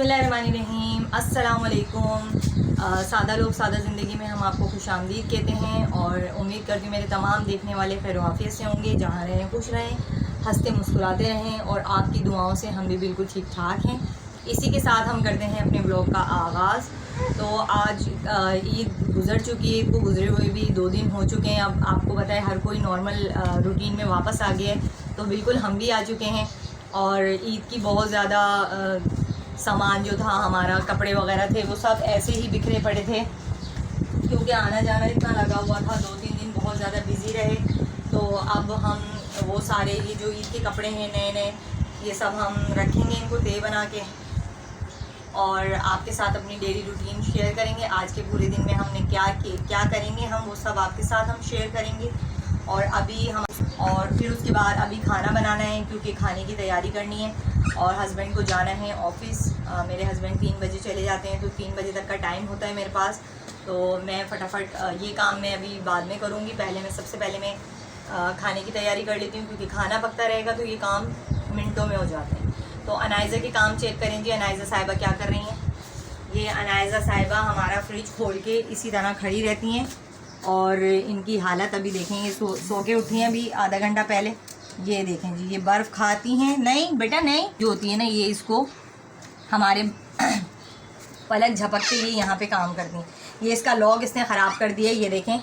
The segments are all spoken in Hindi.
बिस्मिल्लाहिर्रहमानिर्रहीम, अस्सलाम वालेकुम। सादा लोग सादा ज़िंदगी में हम आपको खुशामदीद कहते हैं और उम्मीद करती हूँ मेरे तमाम देखने वाले खैर आफियत से होंगे। जहाँ रहें खुश रहें, हंसते मुस्कुराते रहें और आपकी दुआओं से हम भी बिल्कुल ठीक ठाक हैं। इसी के साथ हम करते हैं अपने ब्लॉग का आगाज़। तो आज ईद गुज़र चुकी है, ईद को गुजरे हुए भी 2 दिन हो चुके हैं। अब आपको पता है हर कोई नॉर्मल रूटीन में वापस आ गया है, तो बिल्कुल हम भी आ चुके हैं। और ईद की बहुत ज़्यादा सामान जो था हमारा, कपड़े वगैरह थे, वो सब ऐसे ही बिखरे पड़े थे क्योंकि आना जाना इतना लगा हुआ था। 2-3 दिन बहुत ज़्यादा बिज़ी रहे। तो अब हम वो सारे ये जो ईद के कपड़े हैं नए नए, ये सब हम रखेंगे इनको तय बना के और आपके साथ अपनी डेली रूटीन शेयर करेंगे। आज के पूरे दिन में हमने क्या करेंगे, हम वो सब आपके साथ हम शेयर करेंगे। और फिर उसके बाद अभी खाना बनाना है क्योंकि खाने की तैयारी करनी है और हस्बैंड को जाना है ऑफ़िस। मेरे हस्बैंड 3 बजे चले जाते हैं, तो 3 बजे तक का टाइम होता है मेरे पास। तो मैं फटाफट ये काम मैं अभी बाद में करूँगी। सबसे पहले मैं खाने की तैयारी कर लेती हूँ क्योंकि खाना पकता रहेगा तो ये काम मिनटों में हो जाते हैं। तो अनाइज़ा के काम चेक करें जी। अनाइज़ा साहिबा क्या कर रही हैं? ये अनाइज़ा साहिबा हमारा फ्रिज खोल के इसी तरह खड़ी रहती हैं और इनकी हालत अभी देखेंगे। सो के उठी हैं अभी आधा घंटा पहले। ये देखें जी, ये बर्फ़ खाती हैं। नहीं बेटा नहीं, जो होती है ना ये इसको हमारे पलक झपकते ये यहाँ पे काम करती हैं। ये इसका लॉक इसने ख़राब कर दिया। ये देखें,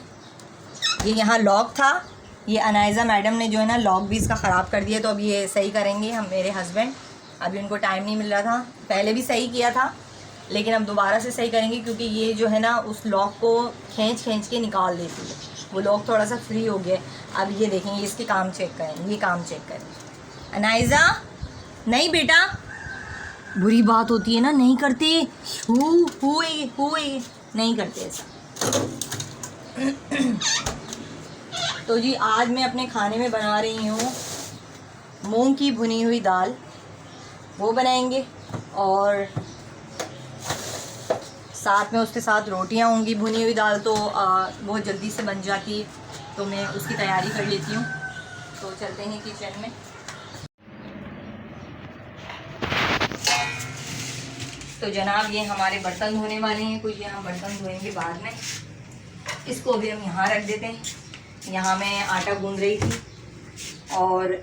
ये यहाँ लॉक था, ये अनाइज़ा मैडम ने जो है ना लॉक भी इसका ख़राब कर दिया। तो अब ये सही करेंगे हम, मेरे हस्बैंड। अभी उनको टाइम नहीं मिल रहा था, पहले भी सही किया था लेकिन अब दोबारा से सही करेंगे क्योंकि ये जो है ना उस लॉक को खींच के निकाल देती है। वो लॉक थोड़ा सा फ्री हो गया। अब ये देखेंगे, इसके काम चेक करें, ये काम चेक करें। अनाइज़ा नहीं बेटा, बुरी बात होती है ना, नहीं करते। हुए नहीं करते ऐसा। तो जी आज मैं अपने खाने में बना रही हूँ मूंग की भुनी हुई दाल, वो बनाएंगे और साथ में उसके साथ रोटियां होंगी। भुनी हुई दाल तो बहुत जल्दी से बन जाती है, तो मैं उसकी तैयारी कर लेती हूँ। तो चलते हैं किचन में। तो जनाब ये हमारे बर्तन धोने वाले हैं, कुछ ये हम बर्तन धोएंगे बाद में। इसको भी हम यहाँ रख देते हैं। यहाँ मैं आटा गूंद रही थी और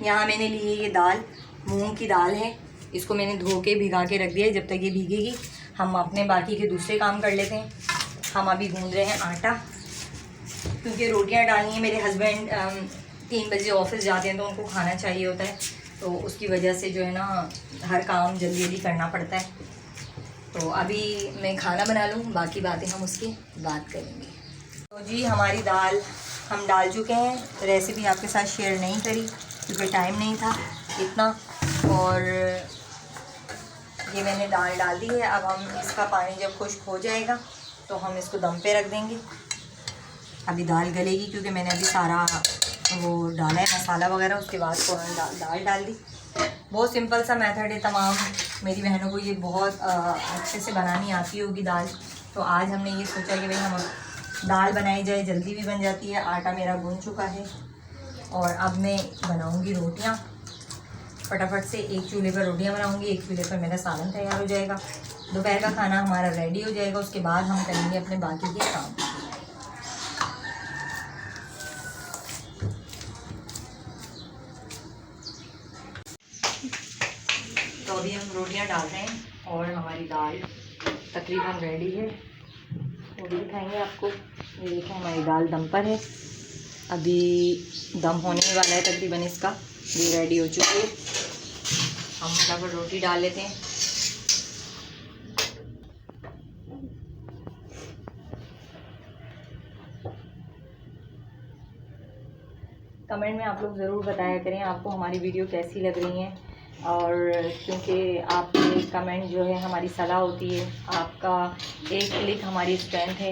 यहाँ मैंने ली है ये दाल, मूंग की दाल है। इसको मैंने धो के भिगा के रख दिया है। जब तक ये भीगेगी हम अपने बाकी के दूसरे काम कर लेते हैं। हम अभी गूंद रहे हैं आटा क्योंकि रोटियां डालनी है। मेरे हस्बैंड 3 बजे ऑफिस जाते हैं तो उनको खाना चाहिए होता है, तो उसकी वजह से जो है ना हर काम जल्दी जल्दी करना पड़ता है। तो अभी मैं खाना बना लूँ, बाकी बातें हम उसके बाद करेंगे। तो जी हमारी दाल हम डाल चुके हैं। रेसिपी आपके साथ शेयर नहीं करी क्योंकि टाइम नहीं था इतना। और ये मैंने दाल डाल दी है। अब हम इसका पानी जब खुश्क हो जाएगा तो हम इसको दम पे रख देंगे। अभी दाल गलेगी क्योंकि मैंने अभी सारा वो डाला है मसाला वगैरह, उसके बाद फ़ौरन दाल डाल दी। बहुत सिंपल सा मेथड है। तमाम मेरी बहनों को ये बहुत अच्छे से बनानी आती होगी दाल। तो आज हमने ये सोचा कि भाई हम दाल बनाई जाए, जल्दी भी बन जाती है। आटा मेरा गूंद चुका है और अब मैं बनाऊँगी रोटियाँ फटाफट से। एक चूल्हे पर रोटियां बनाऊंगी, एक चूल्हे पर मेरा सालन तैयार हो जाएगा। दोपहर का खाना हमारा रेडी हो जाएगा। उसके बाद हम करेंगे अपने बाकी के काम। तो अभी हम रोटियां डाल रहे हैं और हमारी दाल तकरीबन रेडी है, वो भी दिखाएंगे आपको। ये देखिए हमारी दाल दम पर है, अभी दम होने वाला है तकरीबन इसका। ये रेडी हो चुकी है। हम फटाफट रोटी डाल लेते हैं। कमेंट में आप लोग ज़रूर बताया करें आपको हमारी वीडियो कैसी लग रही हैं, और क्योंकि आपके कमेंट जो है हमारी सलाह होती है। आपका एक क्लिक हमारी स्ट्रेंथ है।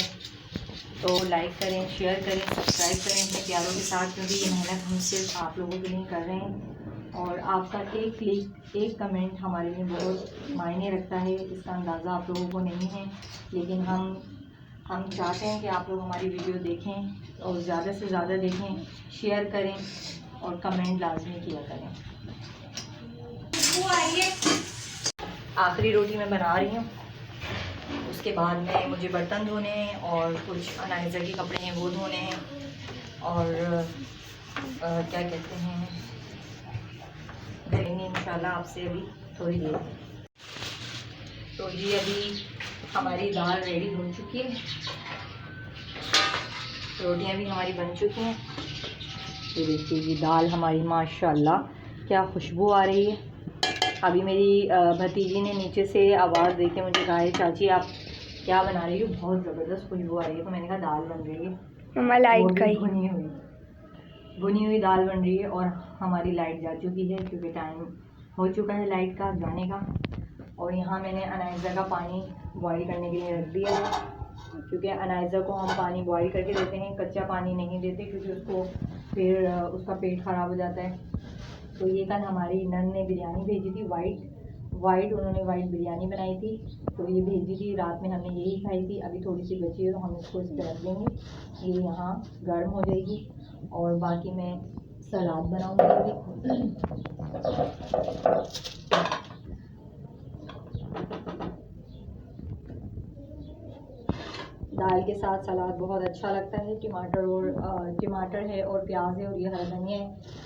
तो लाइक करें, शेयर करें, सब्सक्राइब करें अपने प्यारों के साथ, क्योंकि ये मेहनत हम सिर्फ आप लोगों के लिए कर रहे हैं और आपका एक क्लिक, एक कमेंट हमारे लिए बहुत मायने रखता है। इसका अंदाज़ा आप लोगों को नहीं है, लेकिन हम चाहते हैं कि आप लोग हमारी वीडियो देखें और ज़्यादा से ज़्यादा देखें, शेयर करें और कमेंट लाजमी किया करें। आखिरी रोटी मैं बना रही हूँ। उसके बाद में मुझे बर्तन धोने हैं और कुछ अनाइज़ा के कपड़े हैं वो धोने हैं, और क्या कहते हैं, करेंगे इंशाल्लाह आपसे अभी थोड़ी देर। तो जी अभी हमारी दाल रेडी हो चुकी है, रोटियां भी हमारी बन चुकी हैं। ये देखिए जी दाल हमारी माशाल्लाह क्या खुशबू आ रही है। अभी मेरी भतीजी ने नीचे से आवाज़ दे के मुझे कहा है चाची आप क्या बना रही हो, बहुत ज़बरदस्त खुशबू आ रही है। तो मैंने कहा दाल बन रही है, मम्मा लाइट गई, भुनी हुई दाल बन रही है। और हमारी लाइट जा चुकी है क्योंकि टाइम हो चुका है लाइट का जाने का। और यहाँ मैंने अनाइज़ा का पानी बॉईल करने के लिए रख दिया है, क्योंकि अनाइज़ा को हम पानी बॉईल करके देते हैं, कच्चा पानी नहीं देते क्योंकि उसको फिर उसका पेट ख़राब हो जाता है। तो ये कल हमारी नन ने बिरयानी भेजी थी, वाइट उन्होंने वाइट बिरयानी बनाई थी, तो ये भेजी थी। रात में हमने यही खाई थी, अभी थोड़ी सी बची है तो हम इसको इस पर रख देंगे, ये यहाँ गर्म हो जाएगी। और बाकी मैं सलाद बनाऊँगी दाल के साथ। सलाद बहुत अच्छा लगता है। टमाटर है और प्याज है और ये हरा धनिया है।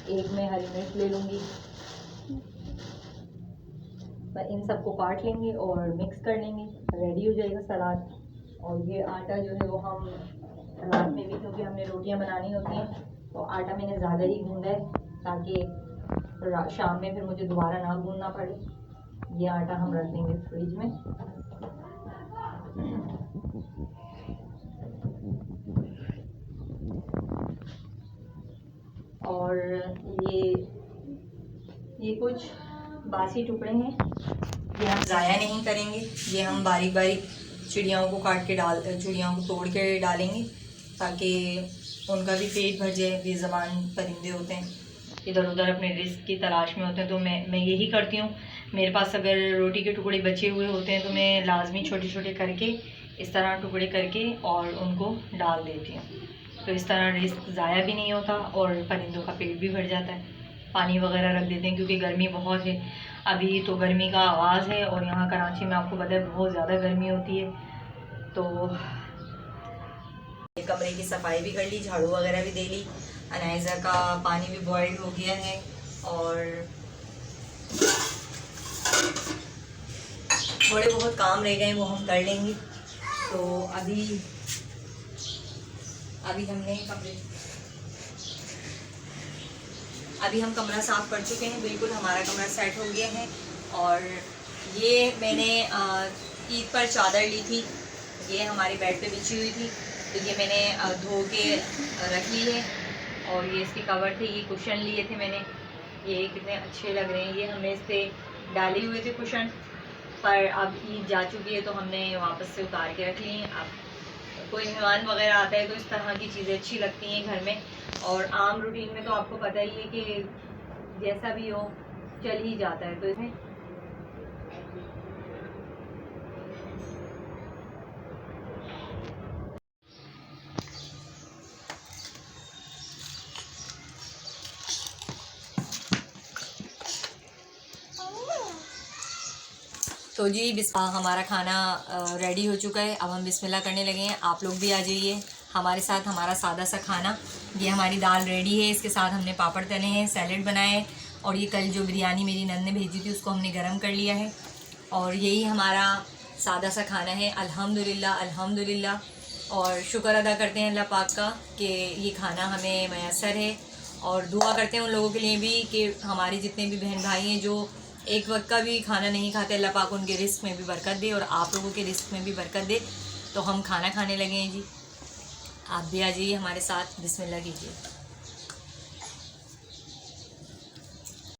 एक मैं हरी मिर्च ले लूँगी, इन सबको काट लेंगे और मिक्स कर लेंगे, रेडी हो जाएगा सलाद। और ये आटा जो है वो हम रात में भी, क्योंकि हमने रोटियां बनानी होती हैं तो आटा मैंने ज़्यादा ही गूंदा है ताकि शाम में फिर मुझे दोबारा ना गूंदना पड़े। ये आटा हम रख देंगे फ्रिज में। और ये कुछ बासी टुकड़े हैं, ये हम ज़ाया नहीं करेंगे, ये हम बारीक बारीक चिड़ियाओं को काट के चिड़ियाओं को तोड़ के डालेंगे ताकि उनका भी पेट भर जाए। बेज़बान परिंदे होते हैं, इधर उधर अपने रिस्क की तलाश में होते हैं, तो मैं यही करती हूँ। मेरे पास अगर रोटी के टुकड़े बचे हुए होते हैं तो मैं लाजमी छोटे छोटे करके इस तरह टुकड़े करके और उनको डाल देती हूँ, तो इस तरह रिस्क ज़ाया भी नहीं होता और परिंदों का पेट भी भर जाता है। पानी वगैरह रख देते हैं क्योंकि गर्मी बहुत है, अभी तो गर्मी का आगाज़ है और यहाँ कराची में आपको पता है बहुत ज़्यादा गर्मी होती है। तो कमरे की सफाई भी कर ली, झाड़ू वगैरह भी दे ली, अनाइज़ा का पानी भी बॉइल्ड हो गया है और थोड़े बहुत काम रह गए वो हम कर लेंगे। तो अभी हम कमरा साफ़ कर चुके हैं, बिल्कुल हमारा कमरा सेट हो गया है। और ये मैंने ईद पर चादर ली थी, ये हमारे बेड पे बिछी हुई थी, तो ये मैंने धो के रख ली है। और ये इसकी कवर थे, ये कुशन लिए थे मैंने, ये कितने अच्छे लग रहे हैं। ये हमने इस पर डाले हुए थे कुशन, पर अब ईद जा चुकी है तो हमने वापस से उतार के रख ली हैं। अब कोई मेहमान वगैरह आता है तो इस तरह की चीज़ें अच्छी लगती हैं घर में। और आम रूटीन में तो आपको पता ही है कि जैसा भी हो चल ही जाता है, तो इसमें तो जी हमारा खाना रेडी हो चुका है। अब हम बिस्मिल्लाह करने लगे हैं। आप लोग भी आ जाइए हमारे साथ, हमारा सादा सा खाना। ये हमारी दाल रेडी है, इसके साथ हमने पापड़ तले हैं, सैलेड बनाए, और ये कल जो बिरयानी मेरी नन ने भेजी थी उसको हमने गरम कर लिया है। और यही हमारा सादा सा खाना है। अल्हम्दुलिल्लाह अल्हम्दुलिल्लाह। और शुक्र अदा करते हैं अल्लाह पाक का कि ये खाना हमें मैसर है। और दुआ करते हैं उन लोगों के लिए भी कि हमारे जितने भी बहन भाई हैं जो एक वक्त का भी खाना नहीं खाते, अल्लाह पाक उनके रिस्क में भी बरकत दे और आप लोगों के रिस्क में भी बरकत दे। तो हम खाना खाने लगे हैं जी, आप भी आ जाइए हमारे साथ, बिस्मिल्लाह कीजिए।